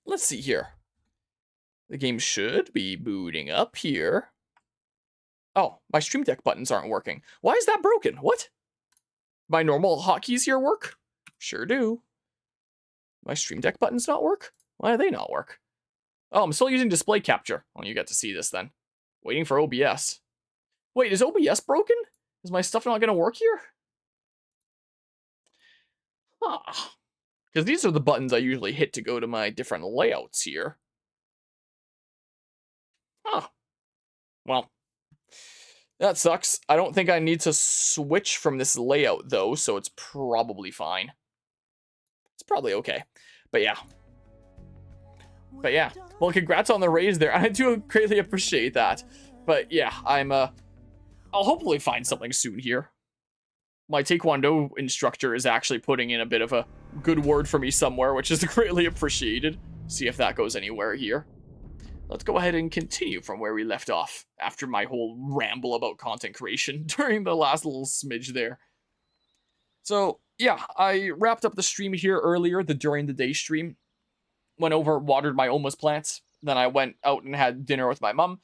Let's see here. The game should be booting up here. Oh, my Stream Deck buttons aren't working. Why is that broken? What? My normal hotkeys here work? Sure do. My Stream Deck buttons not work? Why do they not work? Oh, I'm still using display capture. Well, you get to see this then. Waiting for OBS. Wait, is OBS broken? Is my stuff not gonna work here? Huh. Because these are the buttons I usually hit to go to my different layouts here. Huh. Well, that sucks. I don't think I need to switch from this layout though, so it's probably fine. It's probably okay. But yeah. Well, congrats on the raise there. I do greatly appreciate that. But yeah, I'll hopefully find something soon here. My Taekwondo instructor is actually putting in a bit of a good word for me somewhere, which is greatly appreciated. See if that goes anywhere here. Let's go ahead and continue from where we left off after my whole ramble about content creation during the last little smidge there. So, yeah, I wrapped up the stream here earlier, the during the day stream. Went over, watered my almost plants. Then I went out and had dinner with my mom.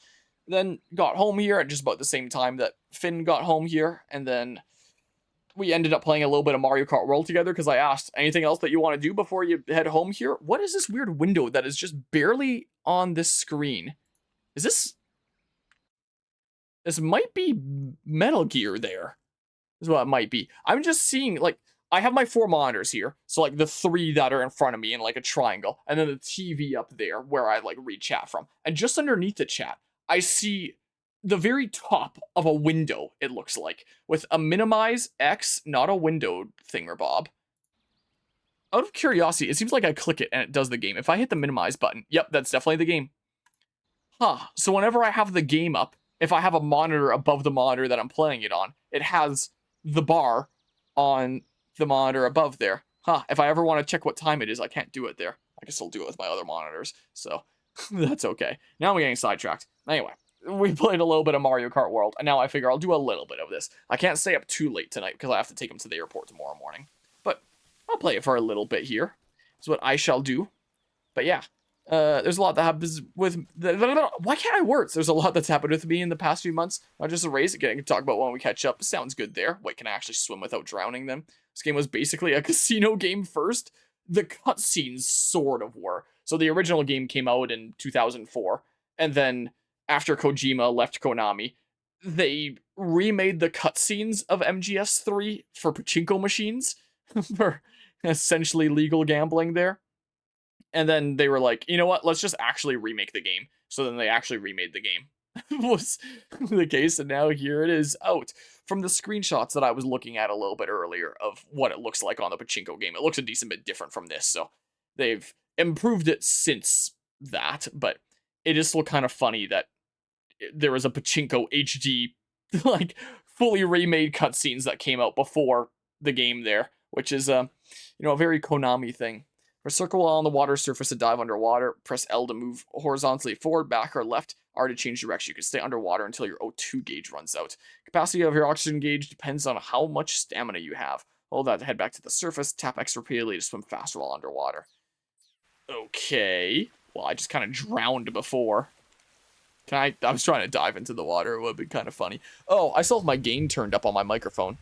Then got home here at just about the same time that Finn got home here. And then we ended up playing a little bit of Mario Kart World together because I asked, anything else that you want to do before you head home here? What is this weird window that is just barely on this screen? Is this... This might be Metal Gear there. Is what it might be. I'm just seeing, like, I have my 4 monitors here. So, like, the 3 that are in front of me in, like, a triangle. And then the TV up there where I, like, read chat from. And just underneath the chat, I see the very top of a window, it looks like, with a minimize X, not a window thingamabob. Out of curiosity, it seems like I click it and it does the game. If I hit the minimize button, yep, that's definitely the game. Huh, so whenever I have the game up, if I have a monitor above the monitor that I'm playing it on, it has the bar on the monitor above there. Huh, if I ever want to check what time it is, I can't do it there. I can still do it with my other monitors, so that's okay. Now I'm getting sidetracked. Anyway, we played a little bit of Mario Kart World, and now I figure I'll do a little bit of this. I can't stay up too late tonight because I have to take him to the airport tomorrow morning. But I'll play it for a little bit here. Is what I shall do. But yeah, there's a lot that happens with... Why can't I words? There's a lot that's happened with me in the past few months. Not just a race, again, I can talk about when we catch up. Sounds good there. Wait, can I actually swim without drowning then? This game was basically a casino game first. The cutscenes sort of were. So the original game came out in 2004, and then after Kojima left Konami, they remade the cutscenes of MGS3 for pachinko machines for essentially legal gambling there. And then they were like, you know what, let's just actually remake the game. So then they actually remade the game. Was the case, and now here it is out. From the screenshots that I was looking at a little bit earlier of what it looks like on the pachinko game, it looks a decent bit different from this, so they've improved it since that, but it is still kind of funny that there was a pachinko HD, like, fully remade cutscenes that came out before the game there, which is, a very Konami thing. For circle on the water surface to dive underwater, press L to move horizontally forward, back, or left, R to change direction. You can stay underwater until your O2 gauge runs out. Capacity of your oxygen gauge depends on how much stamina you have. Hold that to head back to the surface, tap X repeatedly to swim faster while underwater. Okay. Well, I just kind of drowned before. I was trying to dive into the water. It would have been kind of funny. Oh, I still have my gain turned up on my microphone.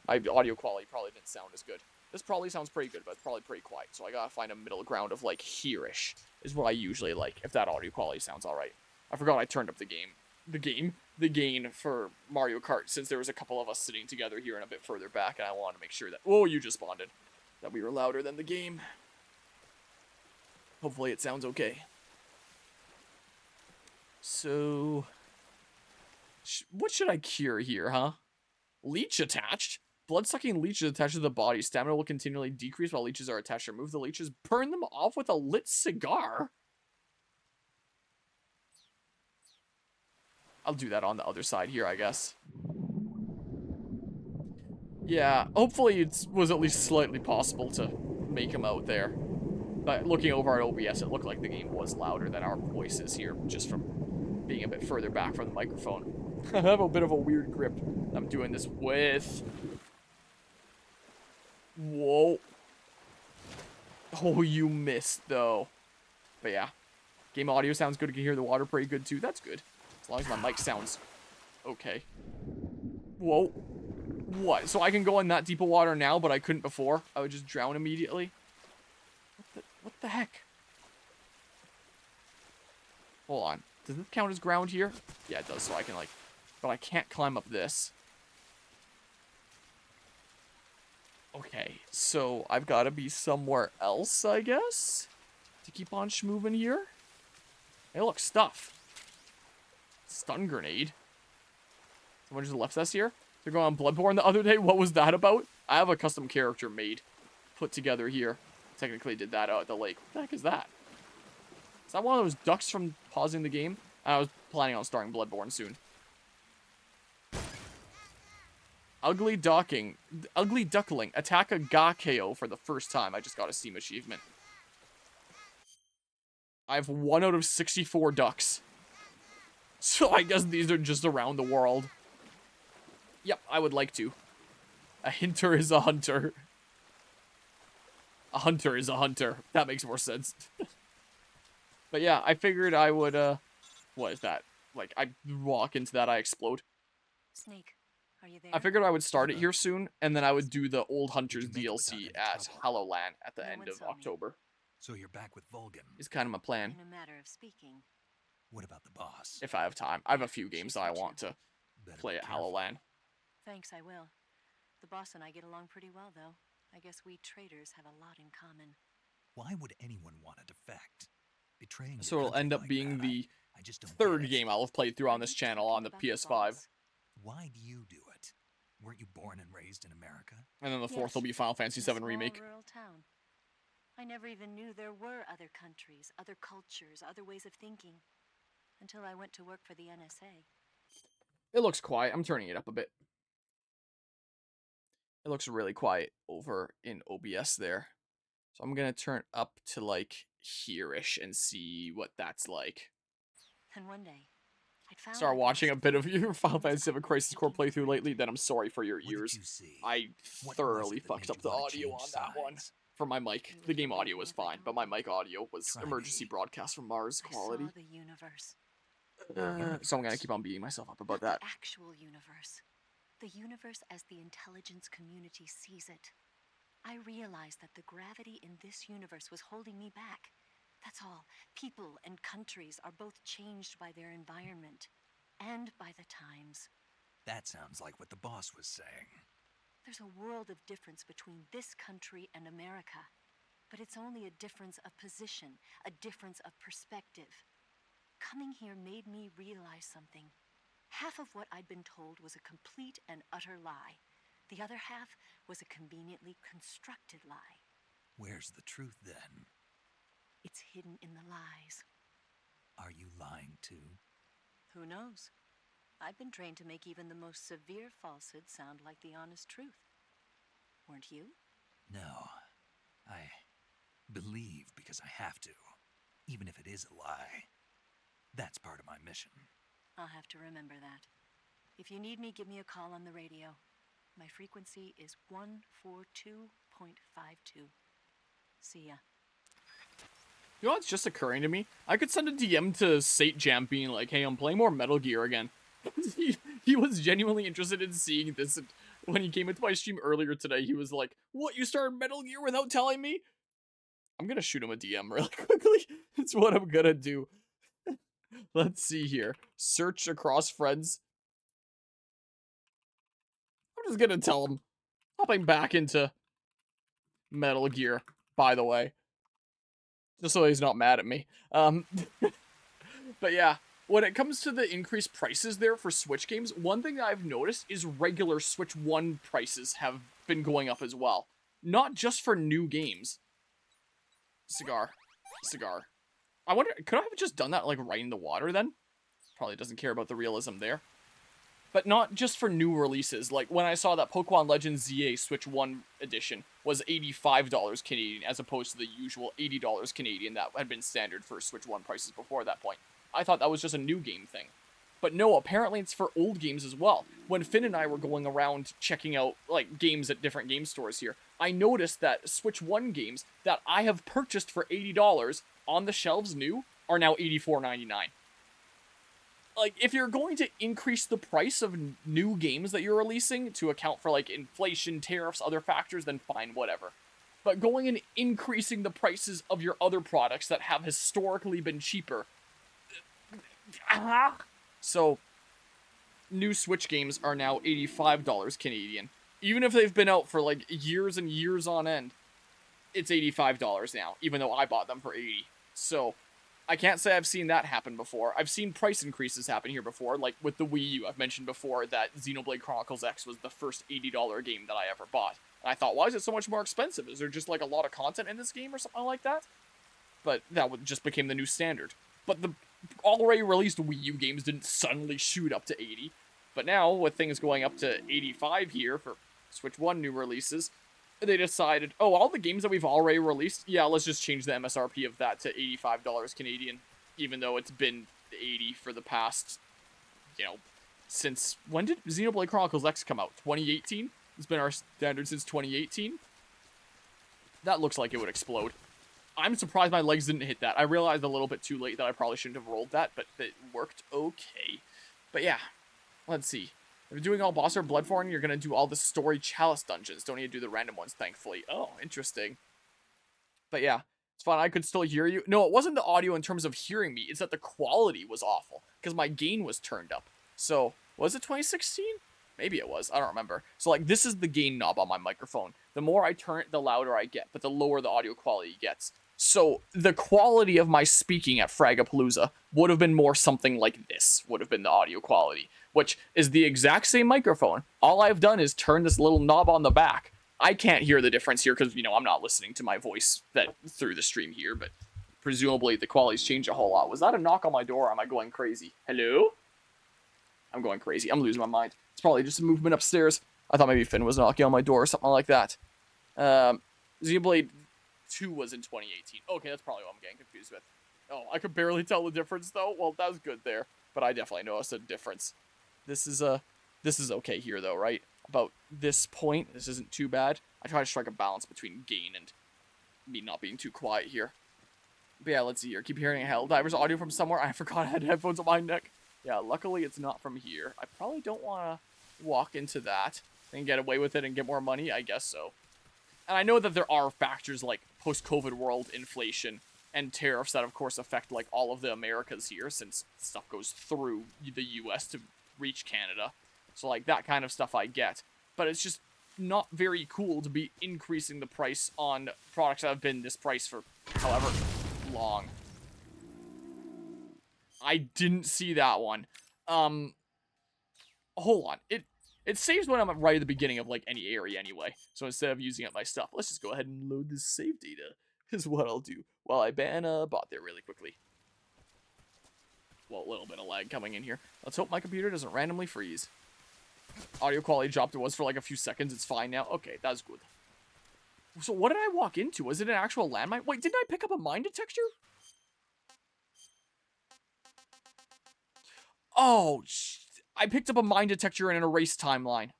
My audio quality probably didn't sound as good. This probably sounds pretty good, but it's probably pretty quiet. So I gotta find a middle ground of, like, here-ish is what I usually like, if that audio quality sounds alright. I forgot I turned up the gain for Mario Kart, since there was a couple of us sitting together here and a bit further back, and I wanted to make sure that, oh, you just spawned in, that we were louder than the game. Hopefully it sounds okay. So, what should I cure here, huh? Leech attached? Blood-sucking leeches attached to the body. Stamina will continually decrease while leeches are attached. Remove the leeches. Burn them off with a lit cigar? I'll do that on the other side here, I guess. Yeah, hopefully it was at least slightly possible to make him out there. But looking over at OBS, it looked like the game was louder than our voices here, just from being a bit further back from the microphone. I have a bit of a weird grip I'm doing this with. Whoa. Oh, you missed, though. But yeah, game audio sounds good. You can hear the water pretty good too. That's good. As long as my mic sounds okay. Whoa. What? So I can go in that deep of water now, but I couldn't before? I would just drown immediately? What the heck? Hold on. Does this count as ground here? Yeah, it does, so I can, like... But I can't climb up this. Okay, so I've got to be somewhere else, I guess? To keep on schmoving here? Hey, look, stuff. Stun grenade. Someone just left us here? They're going on Bloodborne the other day? What was that about? I have a custom character made. Put together here. Technically did that out at the lake. What the heck is that? Is that one of those ducks from pausing the game? I was planning on starting Bloodborne soon. Ugly Duckling. Attack a Ga-KO for the first time. I just got a Steam achievement. I have 1 out of 64 ducks. So I guess these are just around the world. Yep, I would like to. A hinter is a hunter. A hunter is a hunter. That makes more sense. But yeah, I figured I would, what is that? Like, I walk into that, I explode. Snake, are you there? I figured I would start it here soon, and then I would do the Old Hunters DLC at Hallowland at the end of October. So you're back with Vulcan. Is kind of my plan. In a matter of speaking. What about the boss? If I have time. I have a few games that I want to play at Hallowland. Thanks, I will. The boss and I get along pretty well, though. I guess we traders have a lot in common. Why would anyone want to defect? Betraying so it'll end up like being that, the I just don't third game I'll have played through on this channel on the PS5. Why do you do it? Weren't you born and raised in America? And then the fourth will be Final Fantasy VII Remake. Rural town. I never even knew there were other countries, other cultures, other ways of thinking. Until I went to work for the NSA. It looks quiet. I'm turning it up a bit. It looks really quiet over in OBS there. So I'm going to turn up to like here-ish and see what that's like. And one day, I'd found Start watching a bit of your Final Fantasy VII Crisis Core playthrough lately, then I'm sorry for your ears. I thoroughly fucked up the audio on that one. For my mic. The game audio was fine, but my mic audio was emergency broadcast from Mars quality. The universe. So I'm going to keep on beating myself up about that. The actual universe. The universe as the intelligence community sees it. I realized that the gravity in this universe was holding me back. That's all. People and countries are both changed by their environment and by the times. That sounds like what the boss was saying. There's a world of difference between this country and America. But it's only a difference of position, a difference of perspective. Coming here made me realize something. Half of what I'd been told was a complete and utter lie. The other half was a conveniently constructed lie. Where's the truth, then? It's hidden in the lies. Are you lying, too? Who knows? I've been trained to make even the most severe falsehood sound like the honest truth. Weren't you? No. I believe because I have to, even if it is a lie. That's part of my mission. I'll have to remember that. If you need me, give me a call on the radio. My frequency is 142.52. See ya. You know what's just occurring to me? I could send a DM to Sate Jam being like, hey, I'm playing more Metal Gear again. he was genuinely interested in seeing this. And when he came into my stream earlier today, he was like, what, you started Metal Gear without telling me? I'm gonna shoot him a DM really quickly. It's what I'm gonna do. Let's see here. Search across friends. I'm just gonna tell him. Hopping back into Metal Gear, by the way. Just so he's not mad at me. But yeah, when it comes to the increased prices there for Switch games, one thing that I've noticed is regular Switch 1 prices have been going up as well. Not just for new games. Cigar. I wonder, could I have just done that like right in the water then? Probably doesn't care about the realism there. But not just for new releases. Like when I saw that Pokemon Legends ZA Switch 1 edition was $85 Canadian as opposed to the usual $80 Canadian that had been standard for Switch 1 prices before that point. I thought that was just a new game thing. But no, apparently it's for old games as well. When Finn and I were going around checking out like games at different game stores here, I noticed that Switch 1 games that I have purchased for $80 on the shelves new are now $84.99. Like, if you're going to increase the price of new games that you're releasing to account for, like, inflation, tariffs, other factors, then fine, whatever. But going and increasing the prices of your other products that have historically been cheaper. So, new Switch games are now $85 Canadian. Even if they've been out for, like, years and years on end, it's $85 now, even though I bought them for $80. So, I can't say I've seen that happen before. I've seen price increases happen here before, like with the Wii U. I've mentioned before that Xenoblade Chronicles X was the first $80 game that I ever bought. And I thought, why is it so much more expensive? Is there just like a lot of content in this game or something like that? But that just became the new standard. But the already released Wii U games didn't suddenly shoot up to 80. But now, with things going up to 85 here for Switch 1 new releases, they decided, oh, all the games that we've already released, yeah, let's just change the MSRP of that to $85 Canadian, even though it's been 80 for the past, since, when did Xenoblade Chronicles X come out? 2018? It's been our standard since 2018? That looks like it would explode. I'm surprised my legs didn't hit that. I realized a little bit too late that I probably shouldn't have rolled that, but it worked okay. But yeah, let's see. If you're doing all boss or Bloodborne, you're going to do all the story chalice dungeons. Don't need to do the random ones, thankfully. Oh, interesting. But yeah, it's fun. I could still hear you. No, it wasn't the audio in terms of hearing me. It's that the quality was awful because my gain was turned up. So, was it 2016? Maybe it was. I don't remember. So, like, this is the gain knob on my microphone. The more I turn it, the louder I get, but the lower the audio quality gets. So, the quality of my speaking at Fragapalooza would have been more something like this, would have been the audio quality, which is the exact same microphone. All I've done is turn this little knob on the back. I can't hear the difference here because, I'm not listening to my voice through the stream here, but presumably the quality's changed a whole lot. Was that a knock on my door or am I going crazy? Hello? I'm going crazy. I'm losing my mind. It's probably just a movement upstairs. I thought maybe Finn was knocking on my door or something like that. Xenoblade 2 was in 2018. Okay, that's probably what I'm getting confused with. Oh, I could barely tell the difference though. Well, that was good there, but I definitely noticed a difference. This is okay here though, right? About this point, this isn't too bad. I try to strike a balance between gain and me not being too quiet here. But yeah, let's see here. Keep hearing Helldivers audio from somewhere. I forgot I had headphones on my neck. Yeah, luckily it's not from here. I probably don't want to walk into that and get away with it and get more money. I guess so. And I know that there are factors like post-COVID world inflation and tariffs that, of course, affect like all of the Americas here, since stuff goes through the U.S. to reach Canada. So like that kind of stuff I get, but it's just not very cool to be increasing the price on products that have been this price for however long. I didn't see that one. Hold on. It saves when I'm right at the beginning of, like, any area anyway. So instead of using up my stuff, let's just go ahead and load this save data, is what I'll do, while I ban a bot there really quickly. Well, a little bit of lag coming in here. Let's hope my computer doesn't randomly freeze. Audio quality dropped. It was for, like, a few seconds. It's fine now. Okay, that's good. So what did I walk into? Was it an actual landmine? Wait, didn't I pick up a mine detector? Oh, I picked up a mine detector in an erase timeline.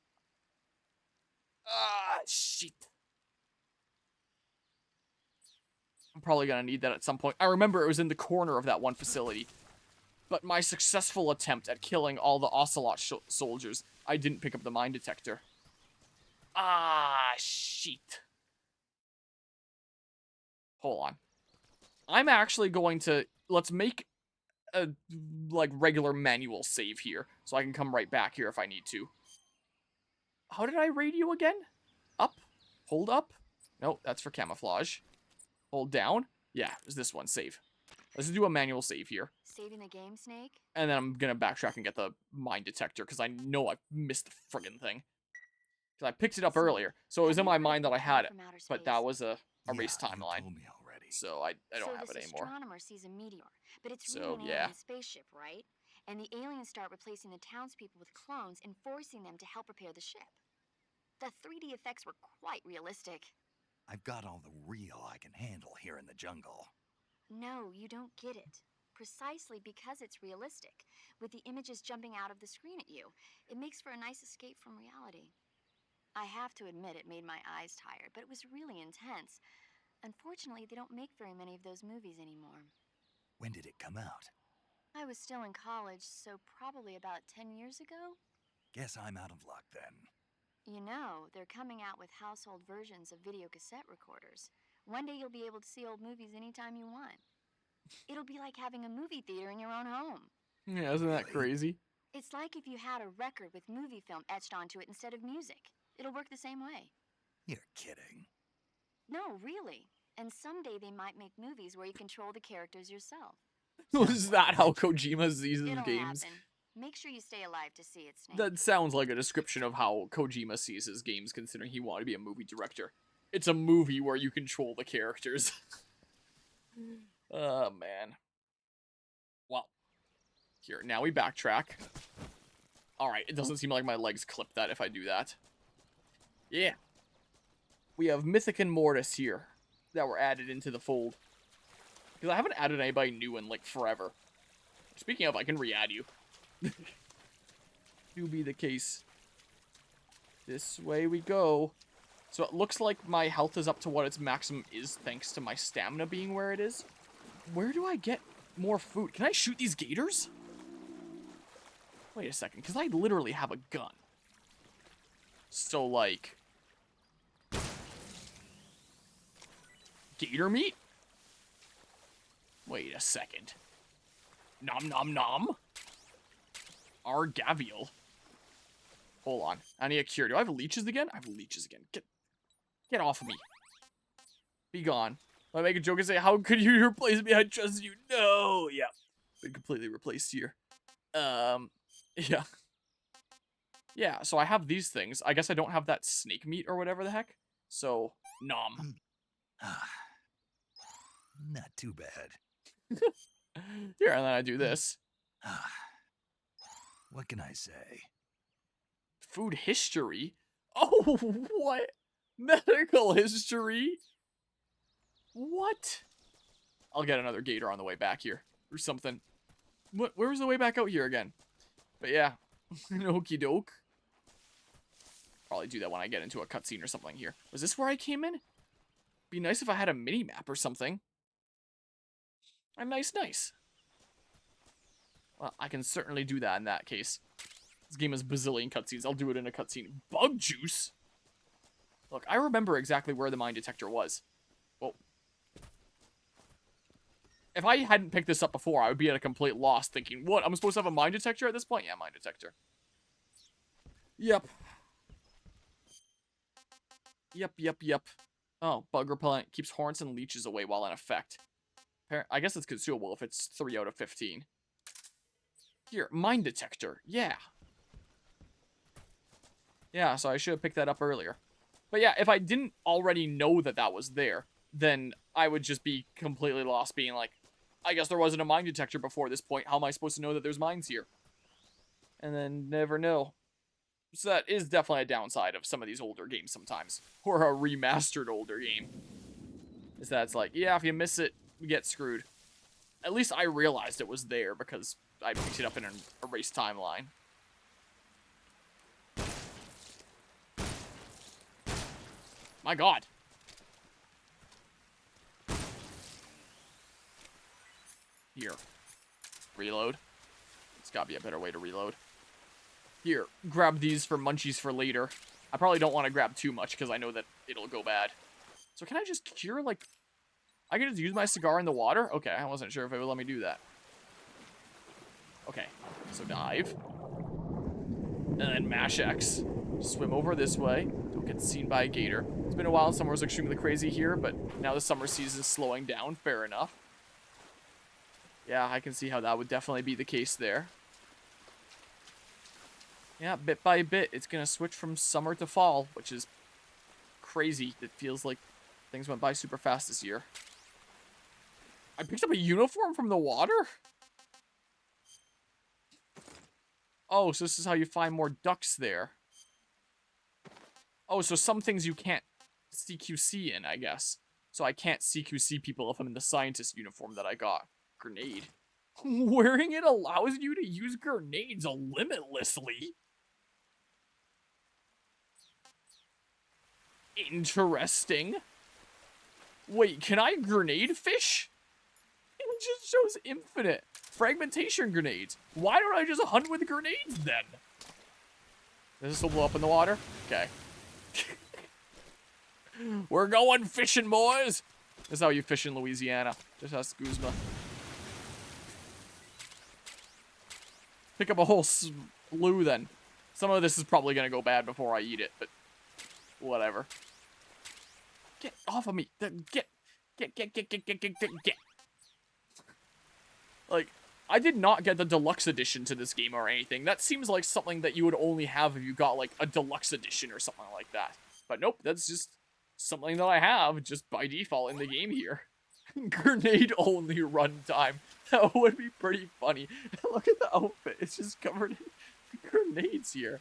Ah, shit. I'm probably gonna need that at some point. I remember it was in the corner of that one facility. But my successful attempt at killing all the Ocelot soldiers, I didn't pick up the mine detector. Ah, shit. Hold on. I'm actually going to... Let's make a, like, regular manual save here, so I can come right back here if I need to. How did I radio again? Up? Hold up? No, that's for camouflage. Hold down? Yeah, it's this one, save. Let's do a manual save here. Saving the game, Snake? And then I'm gonna backtrack and get the mine detector, because I know I missed the friggin' thing. Because I picked it up earlier, so it was in my mind that I had it, but that was a race timeline. You told me already. So I don't have it anymore. Astronomer sees a meteor, but it's So, really an yeah. alien spaceship, right? And the aliens start replacing the townspeople with clones and forcing them to help repair the ship. The 3D effects were quite realistic. I've got all the real I can handle here in the jungle. No, you don't get it. Precisely because it's realistic, with the images jumping out of the screen at you, it makes for a nice escape from reality. I have to admit it made my eyes tired, but it was really intense. Unfortunately, they don't make very many of those movies anymore. When did it come out? I was still in college, so probably about 10 years ago. Guess I'm out of luck then. You know, they're coming out with household versions of video cassette recorders. One day you'll be able to see old movies anytime you want. It'll be like having a movie theater in your own home. Yeah, isn't that Really? crazy? It's like if you had a record with movie film etched onto it instead of music. It'll work the same way. You're kidding. No, really. And someday they might make movies where you control the characters yourself. Was that how Kojima sees his It'll games? happen. Make sure you stay alive to see it, Snake. That sounds like a description of how Kojima sees his games, considering he wanted to be a movie director. It's a movie where you control the characters. Oh, man. Well, here, now we backtrack. Alright, it doesn't seem like my legs clip that if I do that. Yeah. We have Mythic and Mortis here that were added into the fold. Because I haven't added anybody new in, like, forever. Speaking of, I can re-add you. Do be the case. This way we go. So it looks like my health is up to what its maximum is, thanks to my stamina being where it is. Where do I get more food? Can I shoot these gators? Wait a second, because I literally have a gun. So, like... gator meat? Wait a second. Nom nom nom. Argavial. Hold on. I need a cure. Do I have leeches again? I have leeches again. Get off of me. Be gone. I make a joke and say, how could you replace me? I trust you. No. Yeah. Been completely replaced here. Yeah. Yeah, so I have these things. I guess I don't have that snake meat or whatever the heck. So, nom. Not too bad. Here, and then I do this. What can I say? Food history? Oh, what? Medical history? What? I'll get another gator on the way back here. Or something. Where was the way back out here again? But yeah. Okie doke. Probably do that when I get into a cutscene or something here. Was this where I came in? Be nice if I had a mini-map or something. Nice. Well, I can certainly do that in that case. This game has bazillion cutscenes. I'll do it in a cutscene. Bug juice? Look, I remember exactly where the mine detector was. Whoa. If I hadn't picked this up before, I would be at a complete loss thinking, what, I'm supposed to have a mine detector at this point? Yeah, mine detector. Yep. Yep. Oh, bug repellent keeps hornets and leeches away while in effect. I guess it's consumable if it's 3 out of 15. Here, mine detector. Yeah. Yeah, so I should have picked that up earlier. But yeah, if I didn't already know that that was there, then I would just be completely lost being like, I guess there wasn't a mine detector before this point. How am I supposed to know that there's mines here? And then never know. So that is definitely a downside of some of these older games sometimes. Or a remastered older game. Is that it's like, yeah, if you miss it, you get screwed. At least I realized it was there because I picked it up in an erased timeline. My god. Here. Reload. It's gotta be a better way to reload. Here, grab these for munchies for later. I probably don't want to grab too much because I know that it'll go bad. So can I just cure, like... I can just use my cigar in the water? Okay, I wasn't sure if it would let me do that. Okay, so dive. And then mash X. Swim over this way. Don't get seen by a gator. It's been a while. Summer was extremely crazy here, but now the summer season is slowing down. Fair enough. Yeah, I can see how that would definitely be the case there. Yeah, bit by bit, it's going to switch from summer to fall, which is crazy. It feels like things went by super fast this year. I picked up a uniform from the water? Oh, so this is how you find more ducks there. Oh, so some things you can't CQC in, I guess. So I can't CQC people if I'm in the scientist uniform that I got. Grenade. Wearing it allows you to use grenades limitlessly. Interesting. Wait, can I grenade fish? It just shows infinite fragmentation grenades. Why don't I just hunt with grenades then? Does this will blow up in the water? Okay. We're going fishing, boys. This is how you fish in Louisiana. Just ask Guzma. Pick up a whole slew then. Some of this is probably going to go bad before I eat it, but whatever. Get off of me. Get. Like, I did not get the deluxe edition to this game or anything. That seems like something that you would only have if you got, like, a deluxe edition or something like that. But nope, that's just something that I have just by default in the game here. Grenade only runtime. That would be pretty funny. Look at the outfit. It's just covered in grenades here.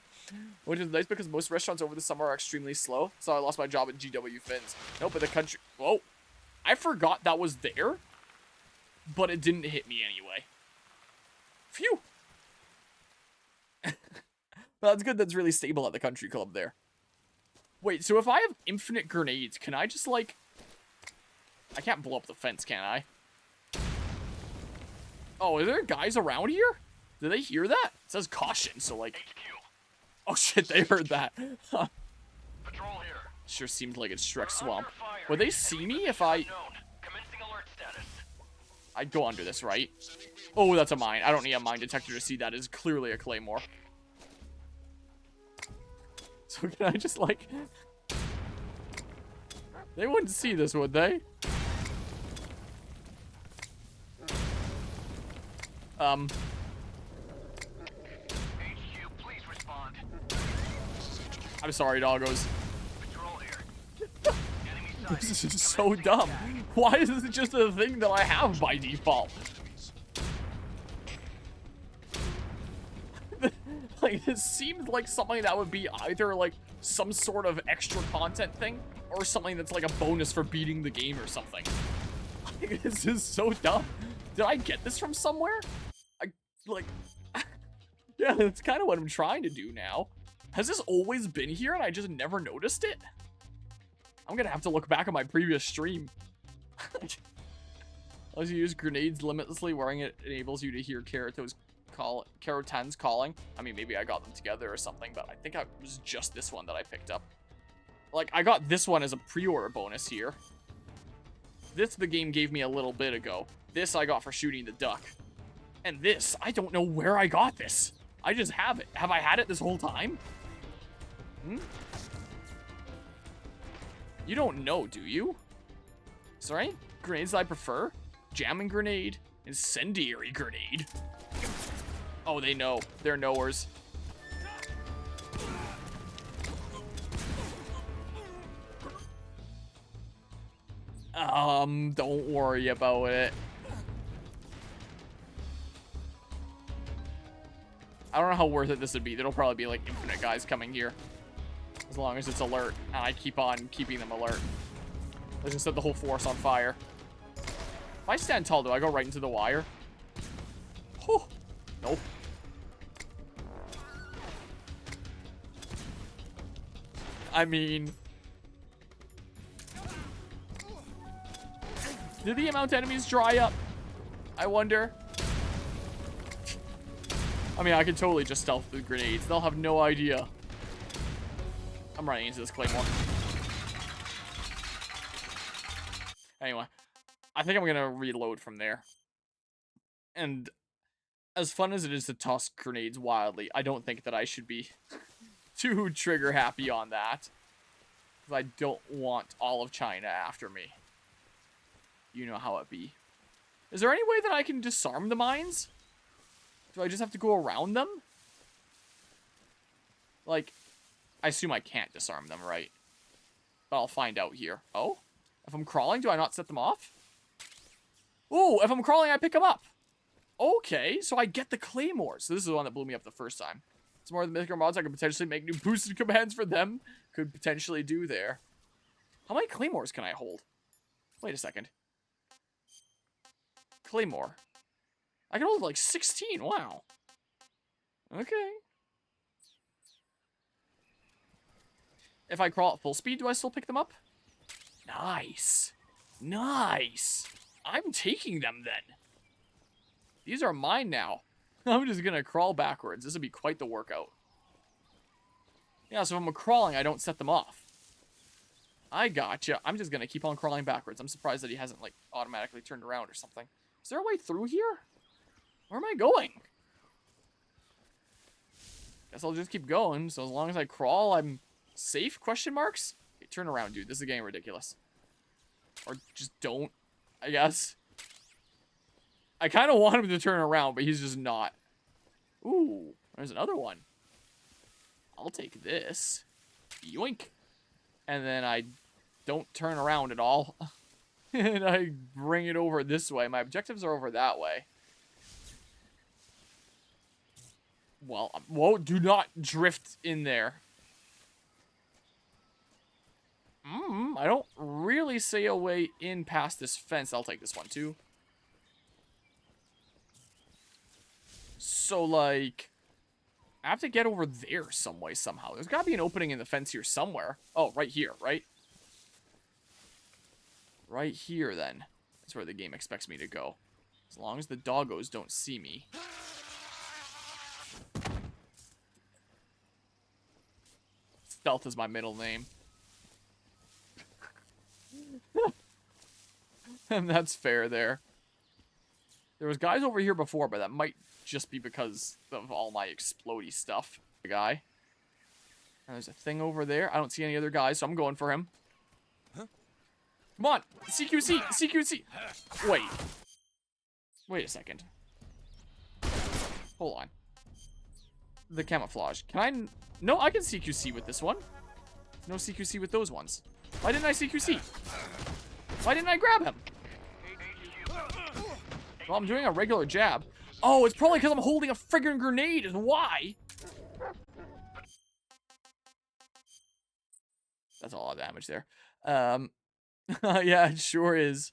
Which is nice because most restaurants over the summer are extremely slow. So I lost my job at GW Fins. Nope, but the country... Whoa. I forgot that was there. But it didn't hit me anyway. Phew. That's good. That's really stable at the country club there. Wait, so if I have infinite grenades, can I just, like... I can't blow up the fence, can I? Oh, are there guys around here? Did they hear that? It says caution, so, like... Oh, shit, they heard that. Huh. Patrol here. Sure seemed like it's Shrek Swamp. Would they see me if I... I'd go under this, right? Oh, that's a mine. I don't need a mine detector to see that. It's clearly a claymore. So can I just, like... They wouldn't see this, would they? HQ, please respond. I'm sorry, doggos. Patrol here. Enemy sighted. This is so dumb. Why is this just a thing that I have by default? Like, this seems like something that would be either, like, some sort of extra content thing, or something that's, like, a bonus for beating the game or something. Like, this is so dumb. Did I get this from somewhere? Like... Yeah, that's kind of what I'm trying to do now. Has this always been here and I just never noticed it? I'm gonna have to look back at my previous stream. As you use grenades limitlessly, wearing it enables you to hear Karotan's calling. I mean, maybe I got them together or something, but I think it was just this one that I picked up. Like, I got this one as a pre-order bonus here. This the game gave me a little bit ago. This I got for shooting the duck. And this, I don't know where I got this. I just have it. Have I had it this whole time? Hmm? You don't know, do you? Sorry? Grenades I prefer? Jamming grenade. Incendiary grenade. Oh, they know. They're knowers. Don't worry about it. I don't know how worth it this would be. There'll probably be, like, infinite guys coming here. As long as it's alert. And I keep on keeping them alert. Let's just set the whole force on fire. If I stand tall, do I go right into the wire? Oh, nope. I mean... Did the amount of enemies dry up? I wonder. I mean, I could totally just stealth the grenades. They'll have no idea. I'm running into this claymore. Anyway, I think I'm gonna reload from there. And as fun as it is to toss grenades wildly, I don't think that I should be too trigger happy on that. Because I don't want all of China after me. You know how it be. Is there any way that I can disarm the mines? Do I just have to go around them? Like, I assume I can't disarm them, right? But I'll find out here. Oh? If I'm crawling, do I not set them off? Ooh, if I'm crawling, I pick them up. Okay, so I get the claymores. So this is the one that blew me up the first time. It's more of the mythical mods I could potentially make new boosted commands for them. Could potentially do there. How many claymores can I hold? Wait a second. Claymore. I can hold like 16. Wow. Okay. if I crawl at full speed, do I still pick them up? Nice. Nice. I'm taking them then. These are mine now. I'm just going to crawl backwards. This would be quite the workout. Yeah, so if I'm crawling, I don't set them off. I gotcha. I'm just going to keep on crawling backwards. I'm surprised that he hasn't, like, automatically turned around or something. Is there a way through here? Where am I going? Guess I'll just keep going. So as long as I crawl, I'm safe? Question marks? Okay, turn around, dude. This is getting ridiculous. Or just don't, I guess. I kind of want him to turn around, but he's just not. Ooh, there's another one. I'll take this. Yoink. And then I don't turn around at all. And I bring it over this way. My objectives are over that way. Well, whoa, do not drift in there. I don't really see a way in past this fence. I'll take this one too. So, like, I have to get over there some way, somehow. There's gotta be an opening in the fence here somewhere. Oh, right here, right? Right here, then. That's where the game expects me to go. As long as the doggos don't see me. Stealth is my middle name. And that's fair there. There was guys over here before, but that might just be because of all my explodey stuff. The guy. And there's a thing over there. I don't see any other guys, so I'm going for him. Come on! CQC! CQC! Wait. Wait a second. Hold on. The camouflage. Can I... No, I can CQC with this one. No CQC with those ones. Why didn't I CQC? Why didn't I grab him? Well, I'm doing a regular jab. Oh, it's probably because I'm holding a friggin' grenade is why. That's a lot of damage there. Yeah, it sure is.